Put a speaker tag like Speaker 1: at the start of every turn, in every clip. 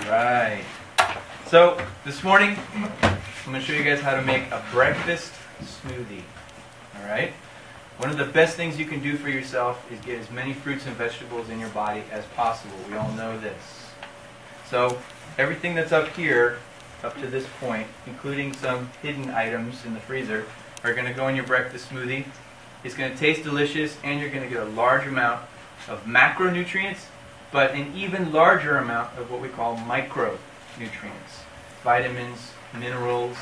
Speaker 1: Right. So this morning, I'm going to show you guys how to make a breakfast smoothie. All right. One of the best things you can do for yourself is get as many fruits and vegetables in your body as possible. We all know this. So everything that's up here, up to this point, including some hidden items in the freezer, are going to go in your breakfast smoothie. It's going to taste delicious, and you're going to get a large amount of macronutrients, but an even larger amount of what we call micronutrients, vitamins, minerals,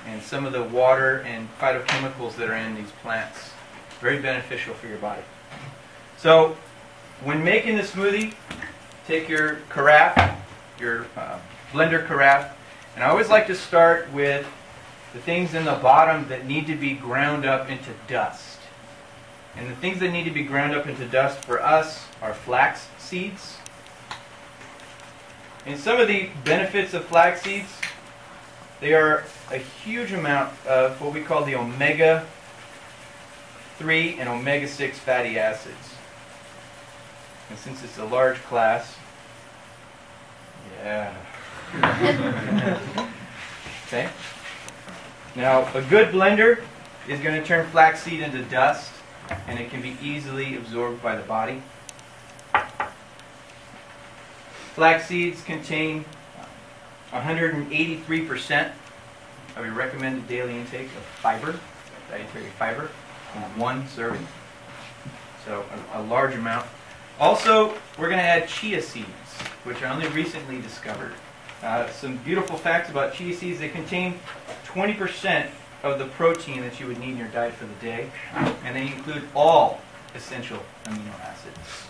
Speaker 1: and some of the water and phytochemicals that are in these plants. Very beneficial for your body. So when making the smoothie, take your carafe, your blender carafe, and I always like to start with the things in the bottom that need to be ground up into dust. And the things that need to be ground up into dust for us are flax seeds. And some of the benefits of flax seeds, they are a huge amount of what we call the omega-3 and omega-6 fatty acids. And since it's a large class, yeah. Okay. Now, a good blender is going to turn flaxseed into dust, and it can be easily absorbed by the body. Flax seeds contain 183% of your recommended daily intake of fiber, dietary fiber, in one serving. So a large amount. Also, we're going to add chia seeds, which are only recently discovered. Some beautiful facts about chia seeds: they contain 20% of the protein that you would need in your diet for the day, and they include all essential amino acids.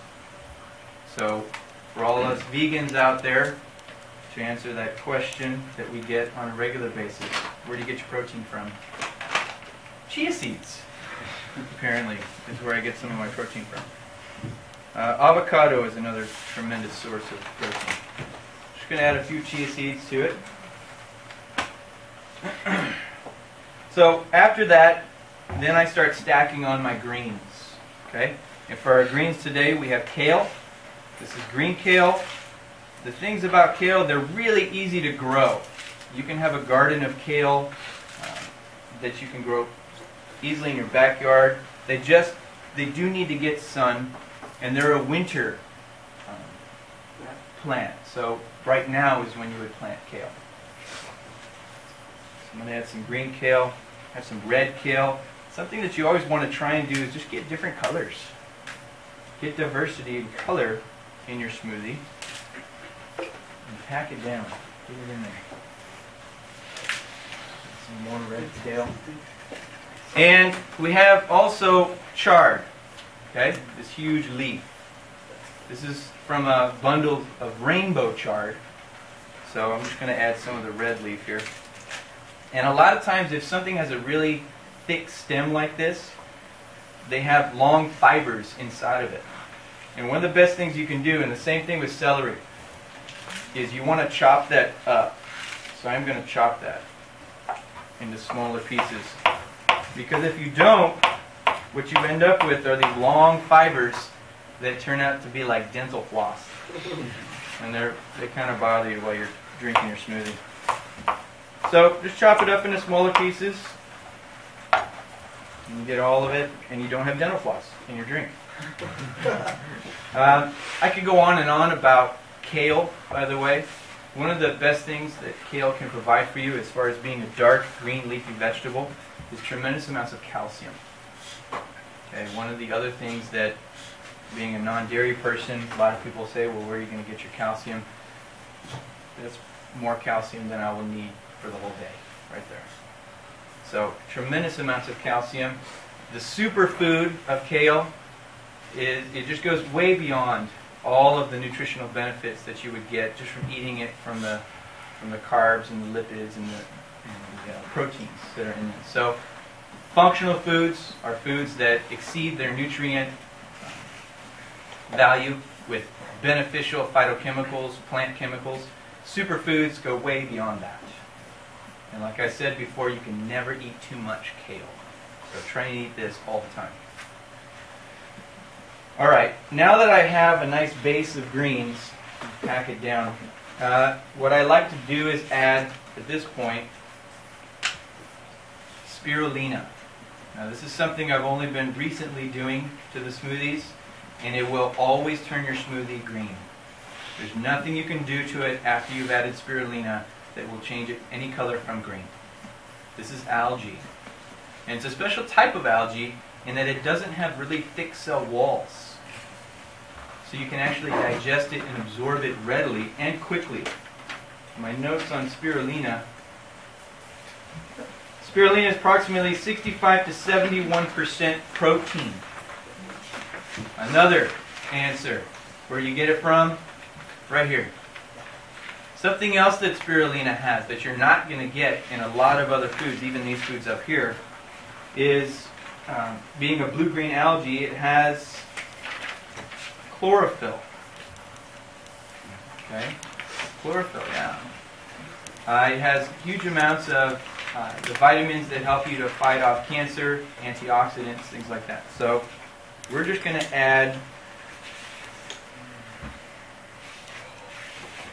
Speaker 1: So for all us vegans out there, to answer that question that we get on a regular basis, where do you get your protein from? Chia seeds, apparently, is where I get some of my protein from. Avocado is another tremendous source of protein. Just going to add a few chia seeds to it. So after that, then I start stacking on my greens. Okay? And for our greens today, we have kale. This is green kale. The things about kale, they're really easy to grow. You can have a garden of kale that you can grow easily in your backyard. They do need to get sun, and they're a winter plant. So right now is when you would plant kale. So I'm going to add some green kale, have some red kale. Something that you always want to try and do is just get different colors. Get diversity in color in your smoothie. And pack it down. Get it in there. Some more red kale. And we have also chard. Okay? This huge leaf. This is from a bundle of rainbow chard. So I'm just going to add some of the red leaf here. And a lot of times, if something has a really thick stem like this, they have long fibers inside of it. And one of the best things you can do, and the same thing with celery, is you want to chop that up. So I'm going to chop that into smaller pieces. Because if you don't, what you end up with are these long fibers that turn out to be like dental floss. And they kind of bother you while you're drinking your smoothie. So just chop it up into smaller pieces. And you get all of it, and you don't have dental floss in your drink. I could go on and on about kale, by the way. One of the best things that kale can provide for you as far as being a dark green leafy vegetable is tremendous amounts of calcium. Okay, one of the other things that, being a non-dairy person, a lot of people say, well, where are you going to get your calcium? That's more calcium than I will need for the whole day, right there. So, tremendous amounts of calcium. The superfood of kale it just goes way beyond all of the nutritional benefits that you would get just from eating it from the carbs and the lipids and the proteins that are in it. So, functional foods are foods that exceed their nutrient value with beneficial phytochemicals, plant chemicals. Superfoods go way beyond that. And like I said before, you can never eat too much kale. So try and eat this all the time. Alright, now that I have a nice base of greens, pack it down What I like to do is add, at this point, spirulina. Now this is something I've only been recently doing to the smoothies, and it will always turn your smoothie green. There's nothing you can do to it after you've added spirulina that will change it any color from green. This is algae. And it's a special type of algae in that it doesn't have really thick cell walls. So you can actually digest it and absorb it readily and quickly. My notes on spirulina. Spirulina is approximately 65 to 71% protein. Another answer. Where you get it from? Right here. Something else that spirulina has that you're not going to get in a lot of other foods, even these foods up here, is being a blue-green algae, it has chlorophyll. Okay? Chlorophyll, yeah. It has huge amounts of the vitamins that help you to fight off cancer, antioxidants, things like that. So we're just going to add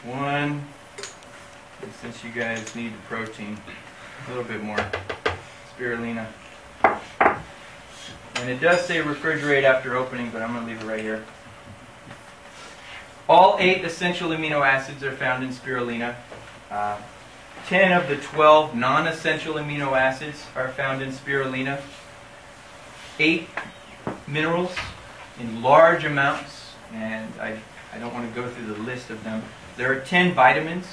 Speaker 1: one, and since you guys need the protein, a little bit more spirulina. And it does say refrigerate after opening, but I'm going to leave it right here. All 8 essential amino acids are found in spirulina. 10 of the 12 non-essential amino acids are found in spirulina. 8 minerals in large amounts, and I don't want to go through the list of them. There are 10 vitamins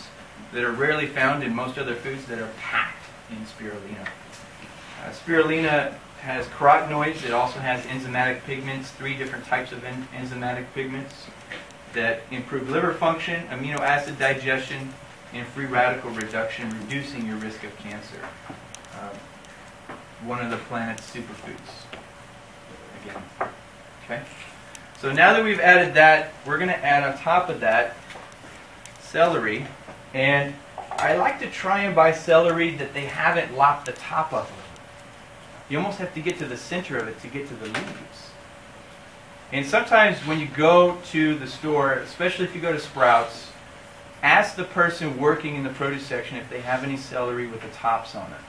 Speaker 1: that are rarely found in most other foods that are packed in spirulina. Spirulina has carotenoids. It also has enzymatic pigments, 3 different types of enzymatic pigments that improve liver function, amino acid digestion, and free radical reduction, reducing your risk of cancer. One of the planet's superfoods. Again. Okay? So now that we've added that, we're going to add on top of that celery. And I like to try and buy celery that they haven't lopped the top of. You almost have to get to the center of it to get to the leaves. And sometimes when you go to the store, especially if you go to Sprouts, ask the person working in the produce section if they have any celery with the tops on it.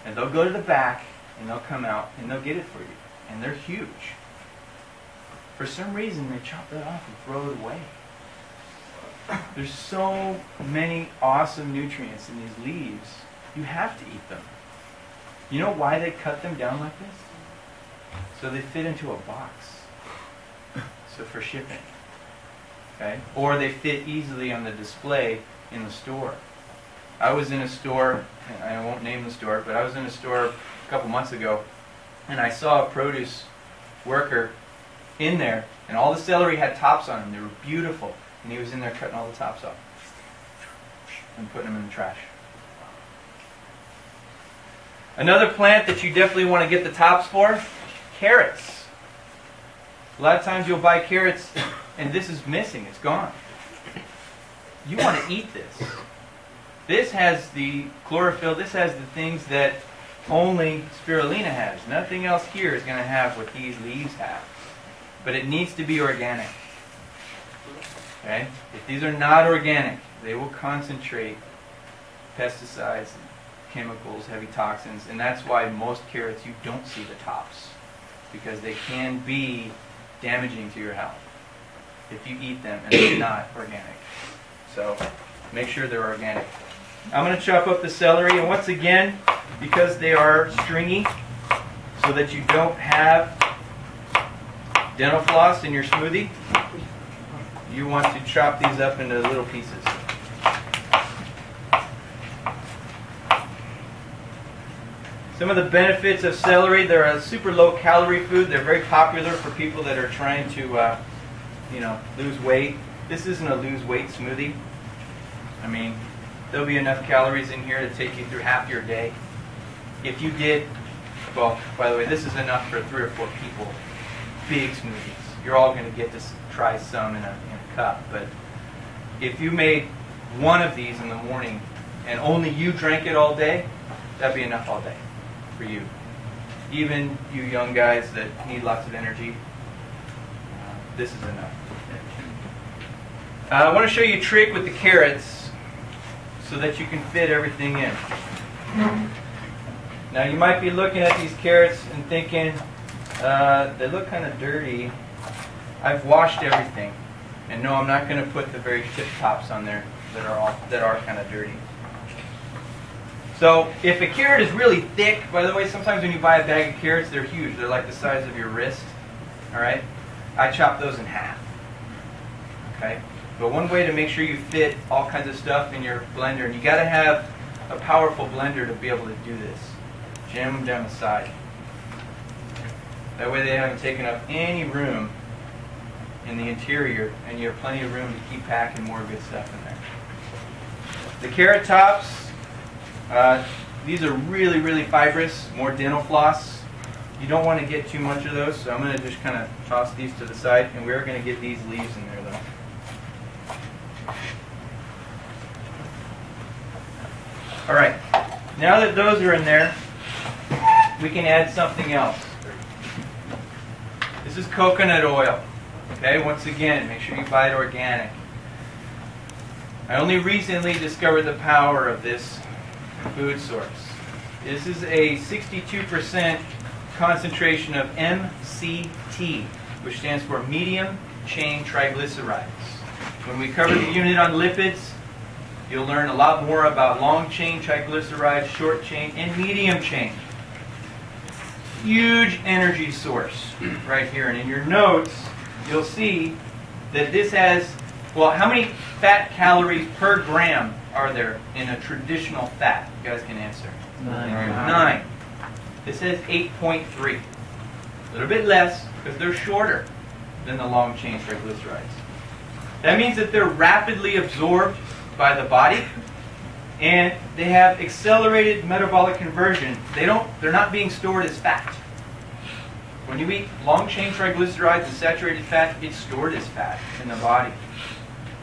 Speaker 1: And they'll go to the back and they'll come out and they'll get it for you. And they're huge. For some reason they chop that off and throw it away. There's so many awesome nutrients in these leaves. You have to eat them. You know why they cut them down like this? So they fit into a box. So for shipping. Okay? Or they fit easily on the display in the store. I was in a store, and I won't name the store, but I was in a store a couple months ago, and I saw a produce worker in there, and all the celery had tops on them. They were beautiful. And he was in there cutting all the tops off and putting them in the trash. Another plant that you definitely want to get the tops for, carrots. A lot of times you'll buy carrots and this is missing, it's gone. You want to eat this. This has the chlorophyll, this has the things that only spirulina has. Nothing else here is going to have what these leaves have. But it needs to be organic. Okay? If these are not organic, they will concentrate pesticides, chemicals, heavy toxins, and that's why most carrots you don't see the tops, because they can be damaging to your health if you eat them and they're not organic. So make sure they're organic. I'm going to chop up the celery, and once again, because they are stringy, so that you don't have dental floss in your smoothie, you want to chop these up into little pieces. Some of the benefits of celery: they're a super low calorie food. They're very popular for people that are trying to lose weight. This isn't a lose weight smoothie. I mean, there'll be enough calories in here to take you through half your day. If you did, well, by the way, this is enough for 3 or 4 people. Big smoothies. You're all going to get to try some in a cup, but if you made one of these in the morning and only you drank it all day, that'd be enough all day for you. Even you young guys that need lots of energy, this is enough. I want to show you a trick with the carrots so that you can fit everything in. Now you might be looking at these carrots and thinking, they look kind of dirty. I've washed everything. And no, I'm not going to put the very tip tops on there that are kind of dirty. So if a carrot is really thick, by the way, sometimes when you buy a bag of carrots, they're huge. They're like the size of your wrist. All right? I chop those in half. Okay? But one way to make sure you fit all kinds of stuff in your blender, and you got to have a powerful blender to be able to do this. Jam them down the side. That way they haven't taken up any room in the interior, and you have plenty of room to keep packing more good stuff in there. The carrot tops, these are really, really fibrous, more dental floss. You don't want to get too much of those, so I'm going to just kind of toss these to the side, and we're going to get these leaves in there though. Alright, now that those are in there, we can add something else. This is coconut oil. Okay, once again, make sure you buy it organic. I only recently discovered the power of this food source. This is a 62% concentration of MCT, which stands for medium chain triglycerides. When we cover the unit on lipids, you'll learn a lot more about long chain triglycerides, short chain, and medium chain. Huge energy source right here. And in your notes, you'll see that this has, well, how many fat calories per gram are there in a traditional fat? You guys can answer. 9. This has 8.3. A little bit less because they're shorter than the long chain triglycerides. That means that they're rapidly absorbed by the body, and they have accelerated metabolic conversion. They're not being stored as fat. When you eat long-chain triglycerides and saturated fat, it's stored as fat in the body.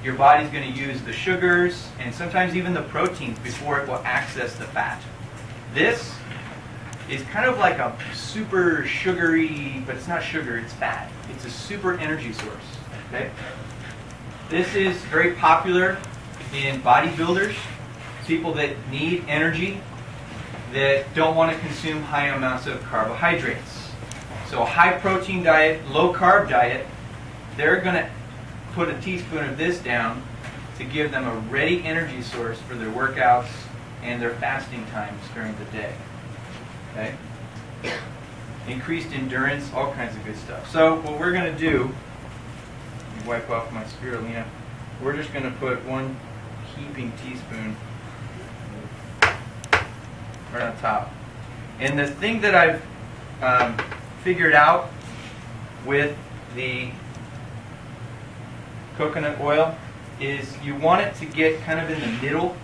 Speaker 1: Your body's going to use the sugars and sometimes even the proteins before it will access the fat. This is kind of like a super sugary, but it's not sugar, it's fat. It's a super energy source. Okay? This is very popular in bodybuilders, people that need energy, that don't want to consume high amounts of carbohydrates. So a high protein diet, low carb diet, they're going to put a teaspoon of this down to give them a ready energy source for their workouts and their fasting times during the day. Okay? Increased endurance, all kinds of good stuff. So what we're going to do, let me wipe off my spirulina, we're just going to put 1 heaping teaspoon right on top. And the thing that I've figured out with the coconut oil is you want it to get kind of in the middle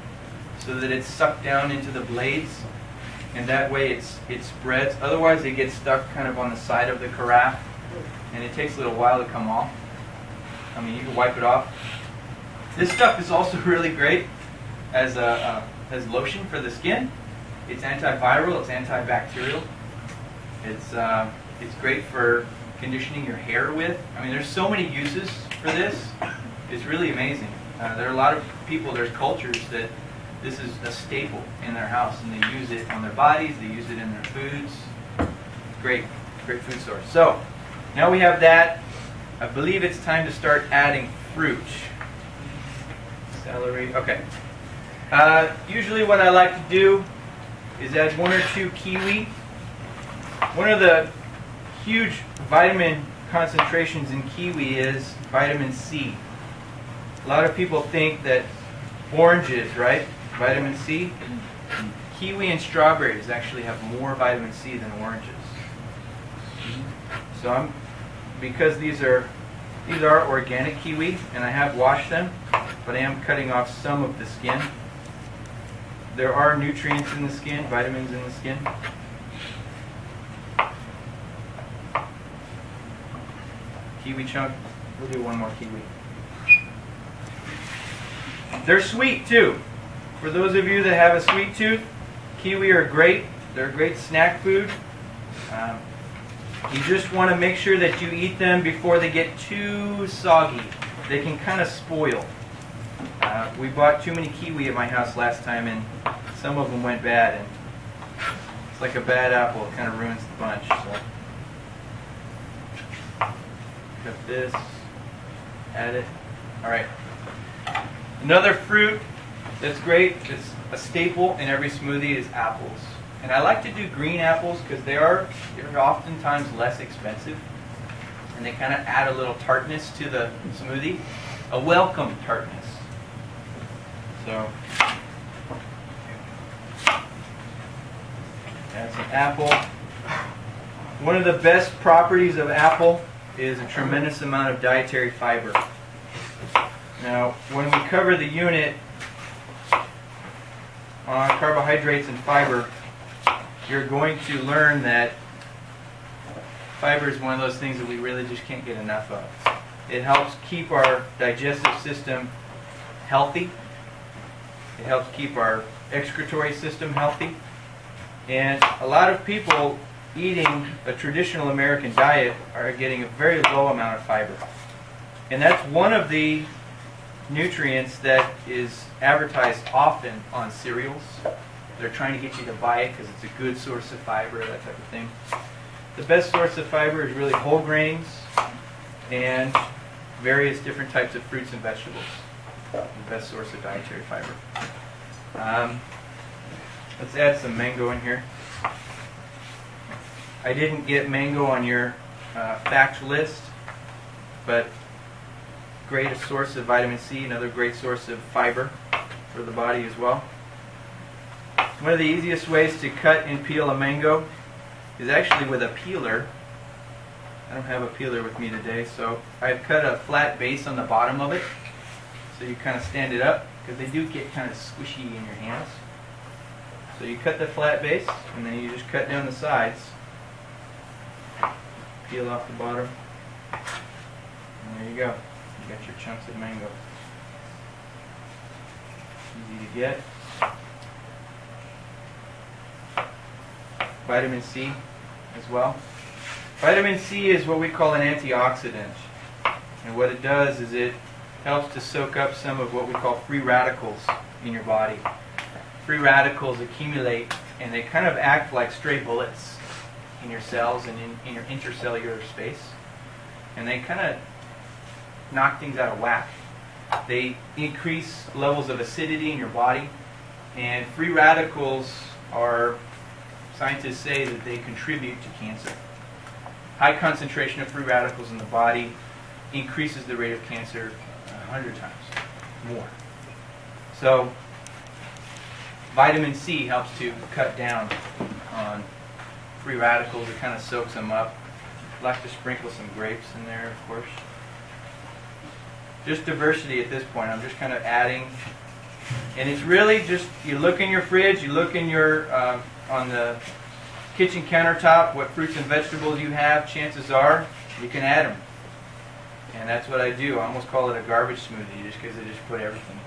Speaker 1: so that it's sucked down into the blades, and that way it spreads. Otherwise it gets stuck kind of on the side of the carafe, and it takes a little while to come off. I mean, you can wipe it off. This stuff is also really great as lotion for the skin. It's antiviral, it's antibacterial. It's great for conditioning your hair with. I mean, there's so many uses for this. It's really amazing. There are a lot of people, there's cultures that this is a staple in their house, and they use it on their bodies, they use it in their foods. Great, great food source. So, now we have that. I believe it's time to start adding fruit. Celery, okay. Usually what I like to do is add 1 or 2 kiwi. One of the huge vitamin concentrations in kiwi is vitamin C. A lot of people think that oranges, right? Vitamin C. Kiwi and strawberries actually have more vitamin C than oranges. So because these are organic kiwi, and I have washed them, but I am cutting off some of the skin. There are nutrients in the skin, vitamins in the skin. Kiwi chunk. We'll do 1 more kiwi. They're sweet too. For those of you that have a sweet tooth, kiwi are great. They're a great snack food. You just want to make sure that you eat them before they get too soggy. they can kind of spoil. We bought too many kiwi at my house last time, and some of them went bad. And it's like a bad apple; it kind of ruins the bunch. So, cut this, add it. All right. Another fruit that's great, it's a staple in every smoothie, is apples. And I like to do green apples because they're oftentimes less expensive, and they kind of add a little tartness to the smoothie, a welcome tartness. So, add some apple. One of the best properties of apple is a tremendous amount of dietary fiber. Now, when we cover the unit on carbohydrates and fiber, you're going to learn that fiber is one of those things that we really just can't get enough of. It helps keep our digestive system healthy. It helps keep our excretory system healthy. And a lot of people eating a traditional American diet are getting a very low amount of fiber. And that's one of the nutrients that is advertised often on cereals. They're trying to get you to buy it because it's a good source of fiber, that type of thing. The best source of fiber is really whole grains and various different types of fruits and vegetables. The best source of dietary fiber. Let's add some mango in here. I didn't get mango on your fact list, but great source of vitamin C, another great source of fiber for the body as well. One of the easiest ways to cut and peel a mango is actually with a peeler. I don't have a peeler with me today, so I've cut a flat base on the bottom of it, so you kind of stand it up, because they do get kind of squishy in your hands. So you cut the flat base, and then you just cut down the sides, peel off the bottom, and there you go. You got your chunks of mango. Easy to get. Vitamin C as well. Vitamin C is what we call an antioxidant. And what it does is it helps to soak up some of what we call free radicals in your body. Free radicals accumulate and they kind of act like stray bullets in your cells and in your intercellular space. And they kind of knock things out of whack. They increase levels of acidity in your body, and free radicals are, scientists say that they contribute to cancer. High concentration of free radicals in the body increases the rate of cancer 100 times more. So vitamin C helps to cut down on free radicals. It kind of soaks them up. I like to sprinkle some grapes in there, of course. Just diversity at this point. I'm just kind of adding. And it's really just, you look in your fridge, you look in your, on the kitchen countertop, what fruits and vegetables you have, chances are you can add them. And that's what I do. I almost call it a garbage smoothie just because I just put everything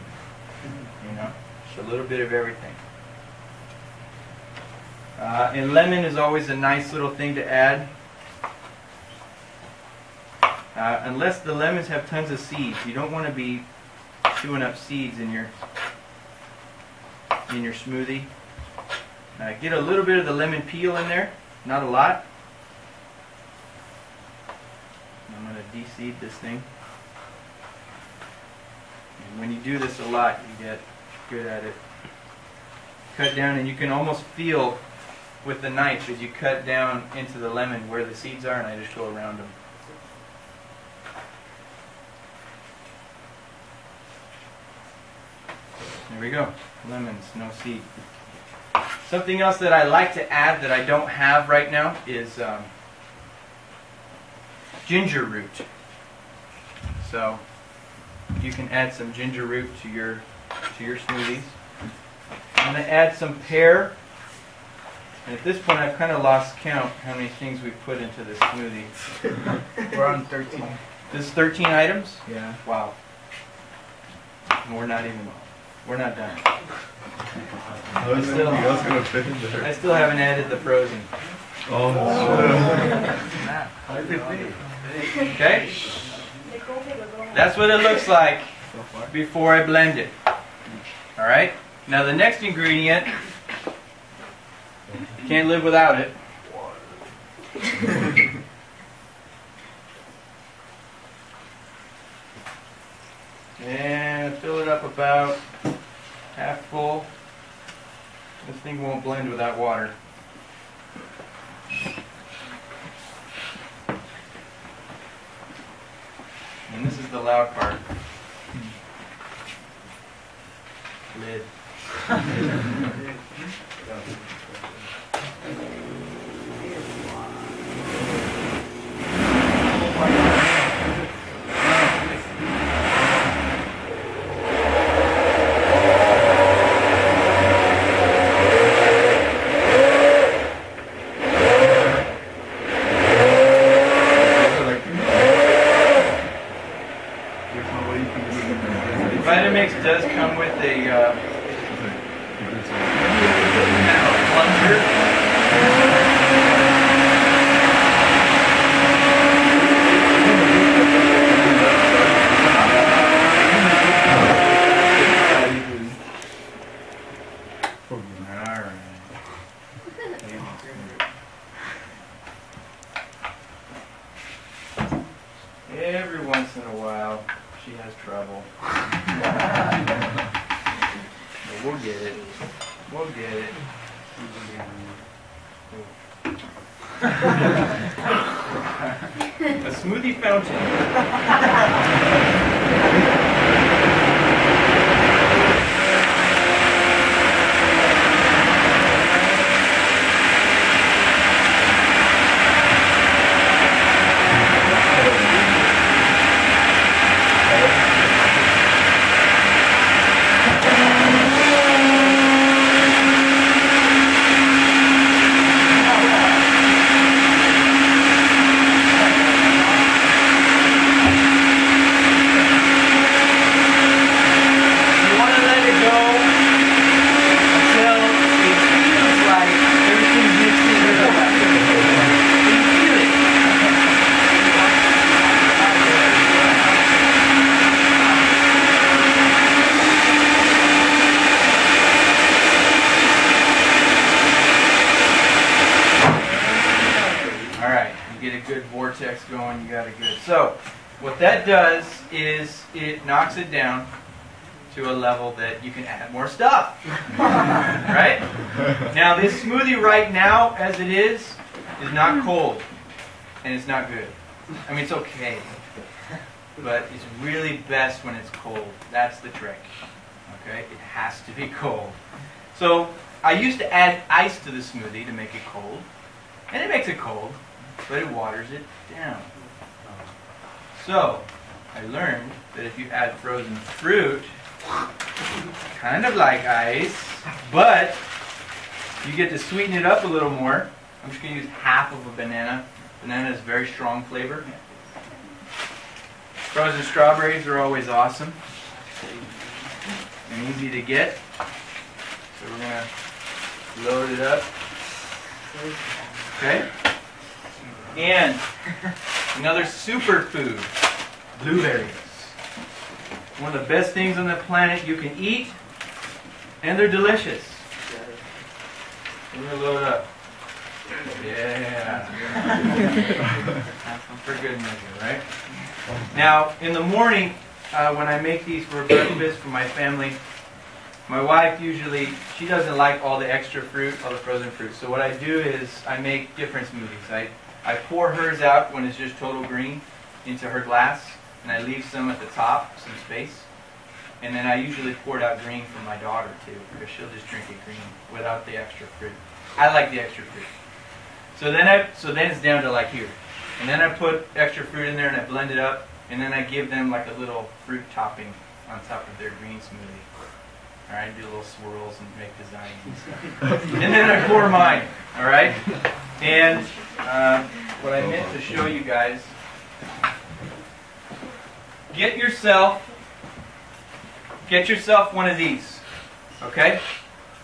Speaker 1: in. You know, just a little bit of everything. And lemon is always a nice little thing to add. Unless the lemons have tons of seeds. You don't want to be chewing up seeds in your smoothie. Get a little bit of the lemon peel in there, not a lot. I'm going to de-seed this thing. And when you do this a lot, you get good at it. Cut down, and you can almost feel with the knife as you cut down into the lemon where the seeds are, and I just go around them. There we go. Lemons, no seed. Something else that I like to add that I don't have right now is ginger root. So you can add some ginger root to your smoothies. I'm going to add some pear. And at this point, I've kind of lost count how many things we've put into this smoothie.
Speaker 2: We're on 13.
Speaker 1: This is 13 items?
Speaker 2: Yeah.
Speaker 1: Wow. And we're not done.
Speaker 3: I
Speaker 1: still haven't added the frozen.
Speaker 3: Oh,
Speaker 1: Okay? That's what it looks like before I blend it. Alright? Now the next ingredient, you can't live without it. And fill it up about half full. This thing won't blend without water. And this is the loud part. Lid. Vitamix does come with a plunger. Every once in a while, she has trouble. But we'll get it. We'll get it. A smoothie fountain. Get a good vortex going, you got a good. So, what that does is it knocks it down to a level that you can add more stuff. Right? Now, this smoothie right now, as it is not cold. And it's not good. I mean, it's okay. But it's really best when it's cold. That's the trick. Okay? It has to be cold. So, I used to add ice to the smoothie to make it cold. And it makes it cold. But it waters it down. So, I learned that if you add frozen fruit, kind of like ice, but you get to sweeten it up a little more. I'm just going to use half of a banana. Banana is very strong flavor. Frozen strawberries are always awesome and easy to get. So we're going to load it up. Okay? And another superfood, blueberries. One of the best things on the planet you can eat, and they're delicious. We're going to load up. Yeah. For good measure, right? Now, in the morning, when I make these for breakfast for my family, my wife usually, she doesn't like all the extra fruit, all the frozen fruit. So what I do is I make different smoothies. I pour hers out when it's just total green into her glass, and I leave some at the top, some space. And then I usually pour it out green for my daughter too, because she'll just drink it green without the extra fruit. I like the extra fruit. So then it's down to like here. And then I put extra fruit in there and I blend it up, and then I give them like a little fruit topping on top of their green smoothie. Alright, do little swirls and make designs and stuff. And then I pour mine, alright? And what I meant to show you guys, get yourself one of these, okay?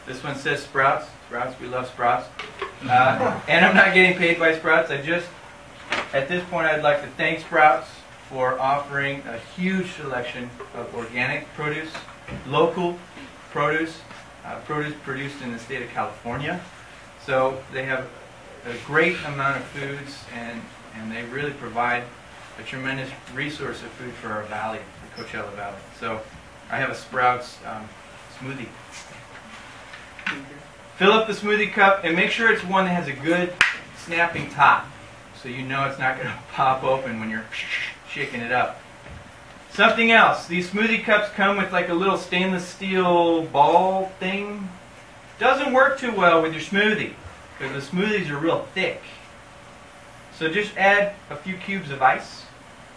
Speaker 1: This one says Sprouts. Sprouts, we love Sprouts. And I'm not getting paid by Sprouts. At this point, I'd like to thank Sprouts for offering a huge selection of organic produce, local produce, produce produced in the state of California. So they have a great amount of foods, and they really provide a tremendous resource of food for our valley, the Coachella Valley. So I have a Sprouts smoothie. Fill up the smoothie cup and make sure it's one that has a good snapping top, so you know it's not going to pop open when you're shaking it up. Something else, these smoothie cups come with like a little stainless steel ball thing. Doesn't work too well with your smoothie because the smoothies are real thick. So just add a few cubes of ice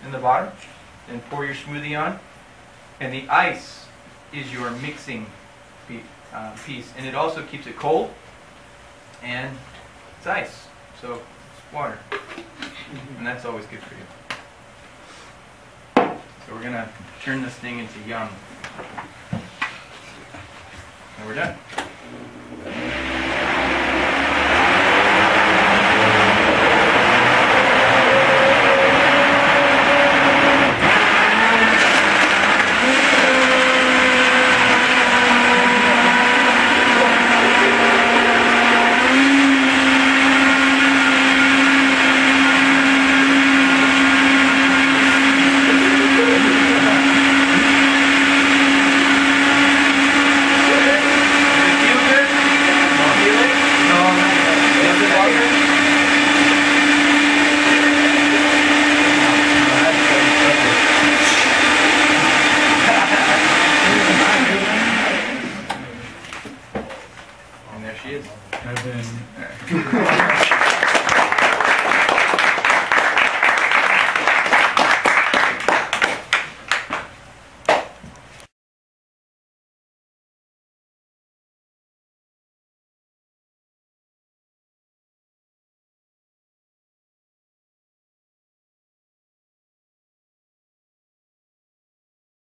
Speaker 1: in the bottom and pour your smoothie on. And the ice is your mixing piece, and it also keeps it cold, and it's ice, so it's water, and that's always good for you. So we're going to turn this thing into yum. And we're done. And there she is.
Speaker 3: I've been